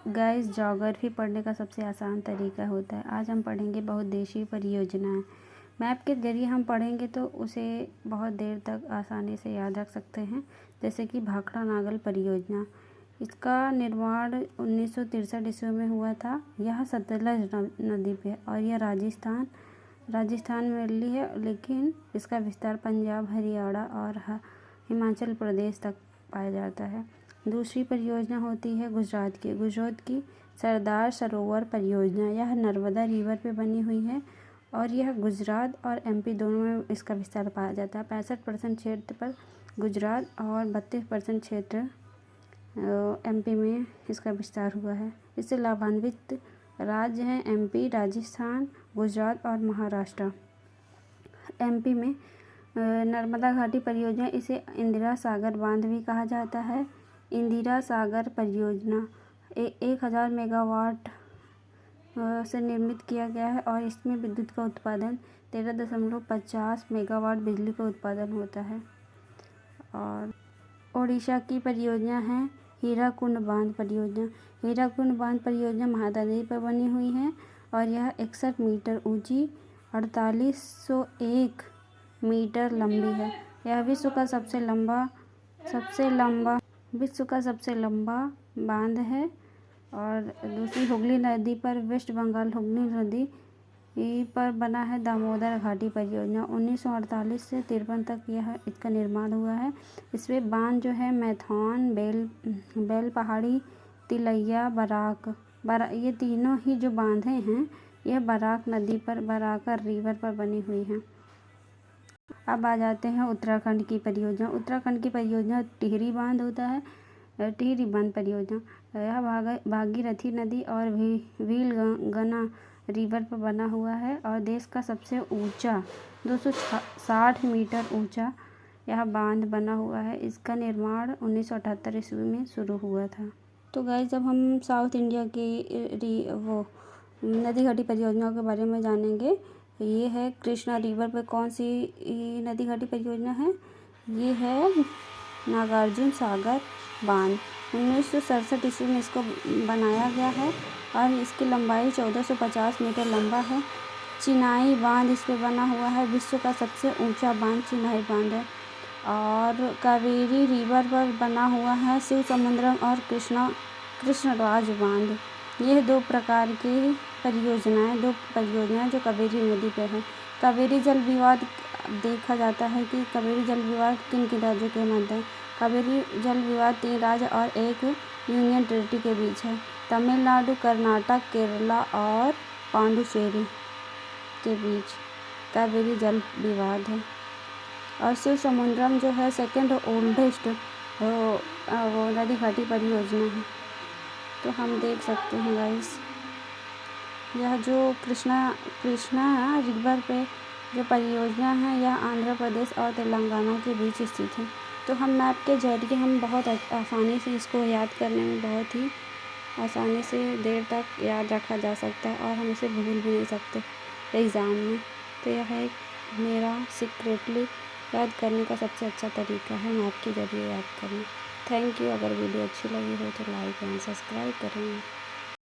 Guys geography पढ़ने का सबसे आसान तरीका होता है। आज हम पढ़ेंगे बहुउद्देशीय परियोजनाएं। मैप के जरिए हम पढ़ेंगे तो उसे बहुत देर तक आसानी से याद रख सकते हैं। जैसे कि भाखड़ा नागल परियोजना, इसका निर्माण 1963 ईस्वी में हुआ था। यह सतलज नदी पे है और यह राजस्थान में ली है, लेकिन इसका विस्तार पंजाब, हरियाणा और हिमाचल प्रदेश तक पाया जाता है। दूसरी परियोजना होती है गुजरात की सरदार सरोवर परियोजना। यह नर्मदा रिवर पे बनी हुई है और यह गुजरात और एमपी दोनों में इसका विस्तार पाया जाता है। 65% क्षेत्र पर गुजरात और 32% क्षेत्र एमपी में इसका विस्तार हुआ है। इससे लाभान्वित राज्य हैं एमपी, राजस्थान, गुजरात और महाराष्ट्र। एमपी में नर्मदा घाटी परियोजना, इसे इंदिरा सागर बांध भी कहा जाता है। इंदिरा सागर परियोजना 1000 मेगावाट से निर्मित किया गया है और इसमें विद्युत का उत्पादन 13.50 मेगावाट बिजली का उत्पादन होता है। और ओडिशा की परियोजना है हीराकुंड बांध परियोजना। हीराकुंड बांध परियोजना महानदी नदी पर बनी हुई है और यह 61 मीटर ऊंची 4801 मीटर लंबी है। यह विश्व का सबसे लंबा बांध है। और दूसरी हुगली नदी पर, वेस्ट बंगाल हुगली नदी पर बना है दामोदर घाटी परियोजना। 1948 से 53 तक इसका निर्माण हुआ है। इसमें बांध जो है मैथौन, बेल पहाड़ी, तिलैया, ये तीनों ही जो बांधे हैं यह बराक नदी पर, बराकर रिवर पर बनी हुई हैं। अब आ जाते हैं उत्तराखंड की परियोजना। उत्तराखंड की परियोजना टिहरी बांध होता है। टिहरी बांध परियोजना यह भागीरथी नदी और भीलगना रिवर पर बना हुआ है और देश का सबसे ऊंचा 260 मीटर ऊंचा यह बांध बना हुआ है। इसका निर्माण 1978 ईस्वी में शुरू हुआ था। तो गाइस, जब हम साउथ इंडिया की नदी घाटी परियोजनाओं के बारे में जानेंगे। ये है कृष्णा रिवर पर कौन सी नदी घाटी परियोजना है? ये है नागार्जुन सागर बांध। 1967 ईस्वी में इसको बनाया गया है और इसकी लंबाई 1450 मीटर लंबा है। चिनाई बांध इस पे बना हुआ है। विश्व का सबसे ऊंचा बांध चिनाई बांध है। और कावेरी रिवर पर बना हुआ है शिव समुद्रम और कृष्णराज बांध। यह दो परियोजनाएं जो कावेरी नदी पर है। कावेरी जल विवाद देखा जाता है कि कावेरी जल विवाद किन राज्यों के मध्य है। कावेरी जल विवाद 3 राज्य और एक यूनियन टेरिटरी के बीच है। तमिलनाडु, कर्नाटक, केरला और पांडुचेरी के बीच कावेरी जल विवाद है। और शिव समुद्रम जो है सेकेंड ओल्डेस्ट नदी घाटी परियोजना है। तो हम देख सकते हैं गाइस, यह जो कृष्णा रिवर पे जो परियोजना है यह आंध्र प्रदेश और तेलंगाना के बीच स्थित है। तो हम मैप के जरिए हम बहुत आसानी से इसको याद करने में बहुत ही आसानी से देर तक याद रखा जा सकता है और हम इसे भूल भी नहीं सकते एग्ज़ाम में। तो यह एक मेरा सीक्रेटली याद करने का सबसे अच्छा तरीका है मैप के जरिए याद करना। Thank you. अगर वीडियो अच्छी लगी हो तो लाइक एंड सब्सक्राइब करें।